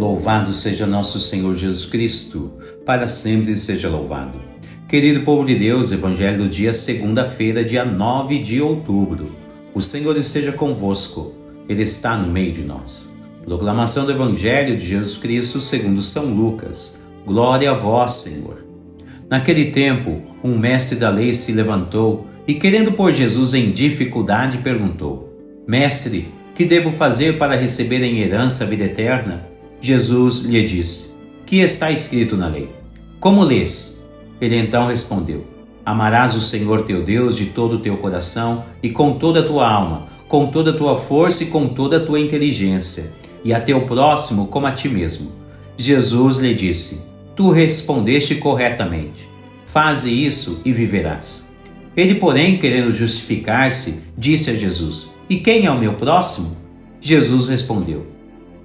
Louvado seja nosso Senhor Jesus Cristo, para sempre seja louvado. Querido povo de Deus, Evangelho do dia, segunda-feira, dia 9 de outubro. O Senhor esteja convosco, Ele está no meio de nós. Proclamação do Evangelho de Jesus Cristo segundo São Lucas. Glória a vós, Senhor. Naquele tempo, um mestre da lei se levantou e, querendo pôr Jesus em dificuldade, perguntou: Mestre, que devo fazer para receber em herança a vida eterna? Jesus lhe disse: Que está escrito na lei? Como lês? Ele então respondeu: Amarás o Senhor teu Deus de todo o teu coração e com toda a tua alma, com toda a tua força e com toda a tua inteligência, e a teu próximo como a ti mesmo. Jesus lhe disse: Tu respondeste corretamente. Faze isso e viverás. Ele, porém, querendo justificar-se, disse a Jesus: E quem é o meu próximo? Jesus respondeu: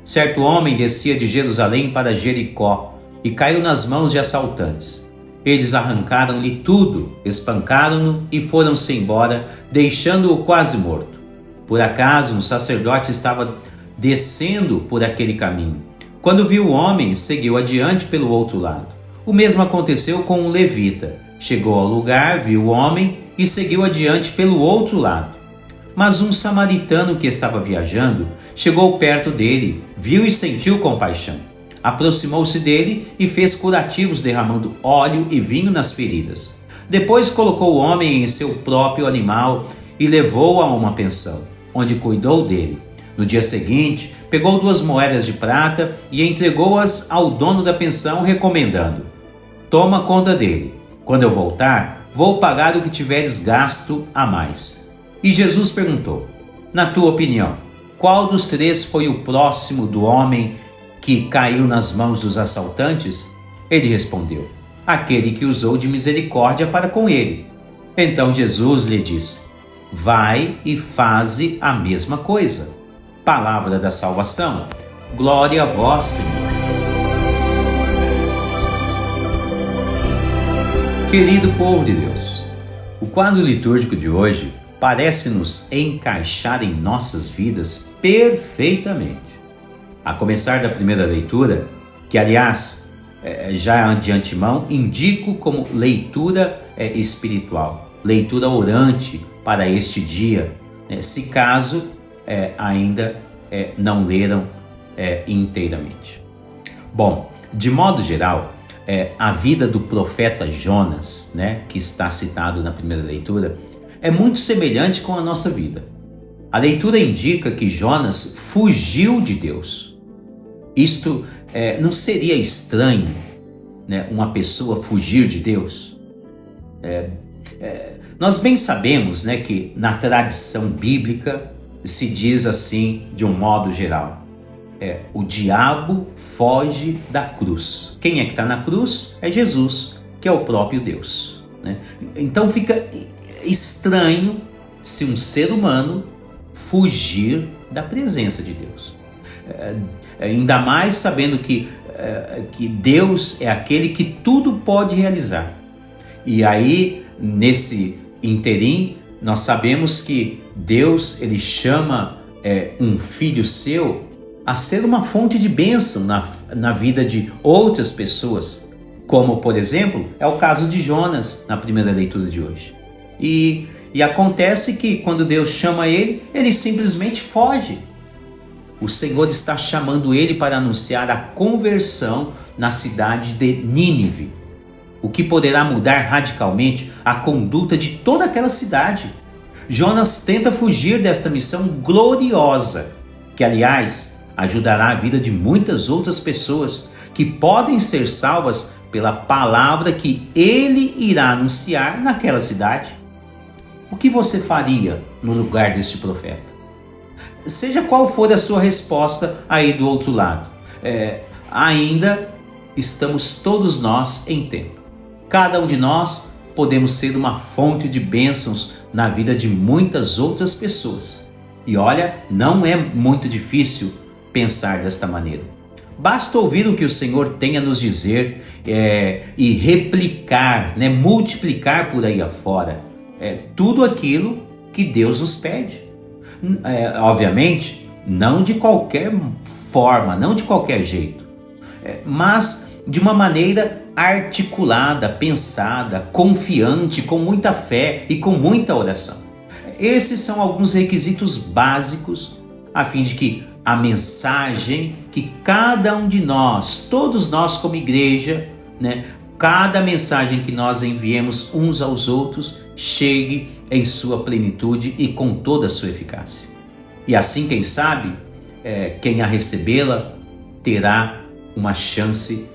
Certo homem descia de Jerusalém para Jericó e caiu nas mãos de assaltantes. Eles arrancaram-lhe tudo, espancaram-no e foram-se embora, deixando-o quase morto. Por acaso, um sacerdote estava descendo por aquele caminho. Quando viu o homem, seguiu adiante pelo outro lado. O mesmo aconteceu com um levita. Chegou ao lugar, viu o homem e seguiu adiante pelo outro lado. Mas um samaritano que estava viajando chegou perto dele, viu e sentiu compaixão. Aproximou-se dele e fez curativos, derramando óleo e vinho nas feridas. Depois colocou o homem em seu próprio animal e levou-o a uma pensão, onde cuidou dele. No dia seguinte, pegou 2 moedas de prata e entregou-as ao dono da pensão, recomendando: Toma conta dele. Quando eu voltar, vou pagar o que tiveres gasto a mais. E Jesus perguntou: Na tua opinião, qual dos 3 foi o próximo do homem que caiu nas mãos dos assaltantes? Ele respondeu: Aquele que usou de misericórdia para com ele. Então Jesus lhe disse: Vai e faze a mesma coisa. Palavra da salvação. Glória a vós, Senhor. Querido povo de Deus, o quadro litúrgico de hoje parece nos encaixar em nossas vidas perfeitamente. A começar da primeira leitura, que aliás, já de antemão, indico como leitura espiritual, leitura orante para este dia, se caso ainda não leram inteiramente. Bom, de modo geral, a vida do profeta Jonas, que está citado na primeira leitura, é muito semelhante com a nossa vida. A leitura indica que Jonas fugiu de Deus. Isto não seria estranho, uma pessoa fugir de Deus? Nós bem sabemos que na tradição bíblica se diz assim, de um modo geral: o diabo foge da cruz. Quem é que está na cruz? É Jesus, que é o próprio Deus. Então fica estranho se um ser humano fugir da presença de Deus. Ainda mais sabendo que Deus é aquele que tudo pode realizar. E aí, nesse interim, nós sabemos que Deus, ele chama um filho seu a ser uma fonte de bênção na vida de outras pessoas, como, por exemplo, é o caso de Jonas na primeira leitura de hoje. E acontece que quando Deus chama ele, ele simplesmente foge. O Senhor está chamando ele para anunciar a conversão na cidade de Nínive, o que poderá mudar radicalmente a conduta de toda aquela cidade. Jonas tenta fugir desta missão gloriosa, que, aliás, ajudará a vida de muitas outras pessoas que podem ser salvas pela palavra que ele irá anunciar naquela cidade. O que você faria no lugar deste profeta? Seja qual for a sua resposta aí do outro lado, ainda estamos todos nós em tempo. Cada um de nós podemos ser uma fonte de bênçãos na vida de muitas outras pessoas. E olha, não é muito difícil pensar desta maneira. Basta ouvir o que o Senhor tem a nos dizer e replicar, multiplicar por aí afora tudo aquilo que Deus nos pede. Obviamente, não de qualquer forma, não de qualquer jeito, mas de uma maneira articulada, pensada, confiante, com muita fé e com muita oração. Esses são alguns requisitos básicos a fim de que a mensagem que cada um de nós, todos nós como igreja, cada mensagem que nós enviemos uns aos outros chegue em sua plenitude e com toda a sua eficácia. E assim, quem sabe, quem a recebê-la terá uma chance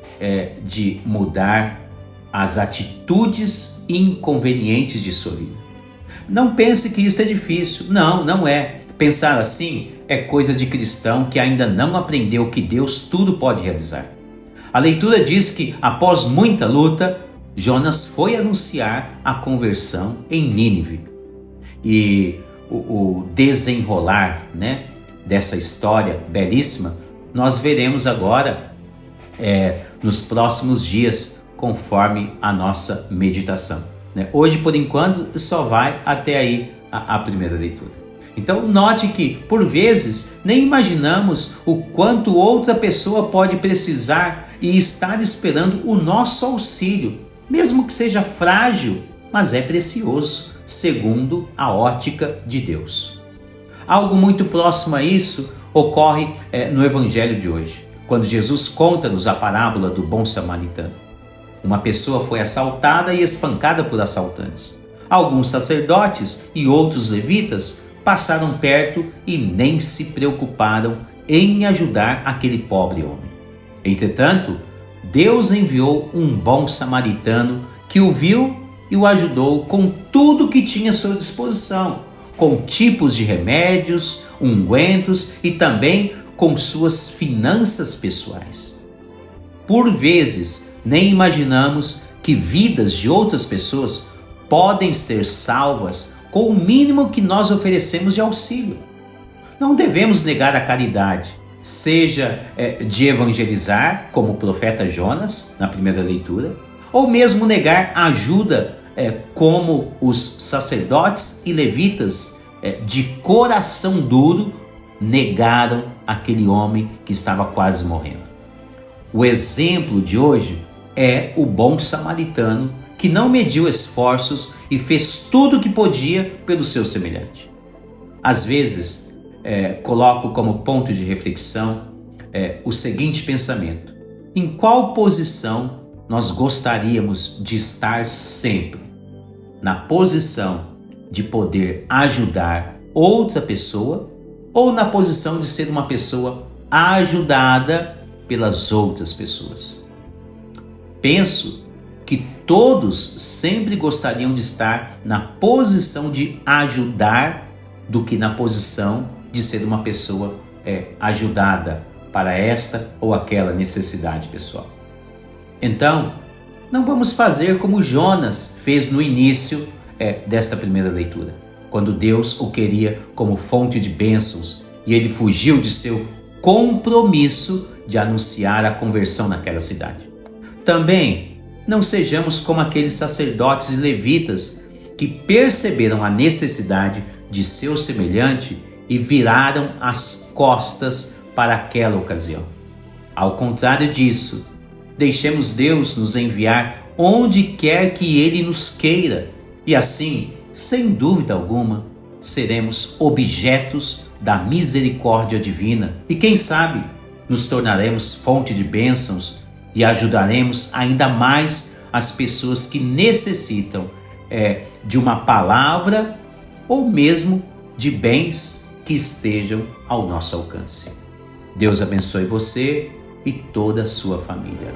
de mudar as atitudes inconvenientes de sua vida. Não pense que isso é difícil. Não, não é. Pensar assim é coisa de cristão que ainda não aprendeu que Deus tudo pode realizar. A leitura diz que, após muita luta, Jonas foi anunciar a conversão em Nínive. E o desenrolar, dessa história belíssima, nós veremos agora nos próximos dias, conforme a nossa meditação. Hoje, por enquanto, só vai até aí a primeira leitura. Então, note que, por vezes, nem imaginamos o quanto outra pessoa pode precisar e estar esperando o nosso auxílio, mesmo que seja frágil, mas é precioso, segundo a ótica de Deus. Algo muito próximo a isso ocorre no Evangelho de hoje, quando Jesus conta-nos a parábola do bom samaritano. Uma pessoa foi assaltada e espancada por assaltantes. Alguns sacerdotes e outros levitas passaram perto e nem se preocuparam em ajudar aquele pobre homem. Entretanto, Deus enviou um bom samaritano que o viu e o ajudou com tudo que tinha à sua disposição, com tipos de remédios, ungüentos e também com suas finanças pessoais. Por vezes, nem imaginamos que vidas de outras pessoas podem ser salvas com o mínimo que nós oferecemos de auxílio. Não devemos negar a caridade, seja de evangelizar, como o profeta Jonas, na primeira leitura, ou mesmo negar ajuda, como os sacerdotes e levitas, de coração duro, negaram aquele homem que estava quase morrendo. O exemplo de hoje é o bom samaritano que não mediu esforços e fez tudo o que podia pelo seu semelhante. Às vezes, coloco como ponto de reflexão o seguinte pensamento: em qual posição nós gostaríamos de estar sempre? Na posição de poder ajudar outra pessoa ou na posição de ser uma pessoa ajudada pelas outras pessoas? Penso que todos sempre gostariam de estar na posição de ajudar do que na posição de ser uma pessoa ajudada para esta ou aquela necessidade pessoal. Então, não vamos fazer como Jonas fez no início desta primeira leitura, quando Deus o queria como fonte de bênçãos e ele fugiu de seu compromisso de anunciar a conversão naquela cidade. Também não sejamos como aqueles sacerdotes e levitas que perceberam a necessidade de seu semelhante e viraram as costas para aquela ocasião. Ao contrário disso, deixemos Deus nos enviar onde quer que Ele nos queira e assim, sem dúvida alguma, seremos objetos da misericórdia divina e quem sabe nos tornaremos fonte de bênçãos e ajudaremos ainda mais as pessoas que necessitam de uma palavra ou mesmo de bens que estejam ao nosso alcance. Deus abençoe você e toda a sua família.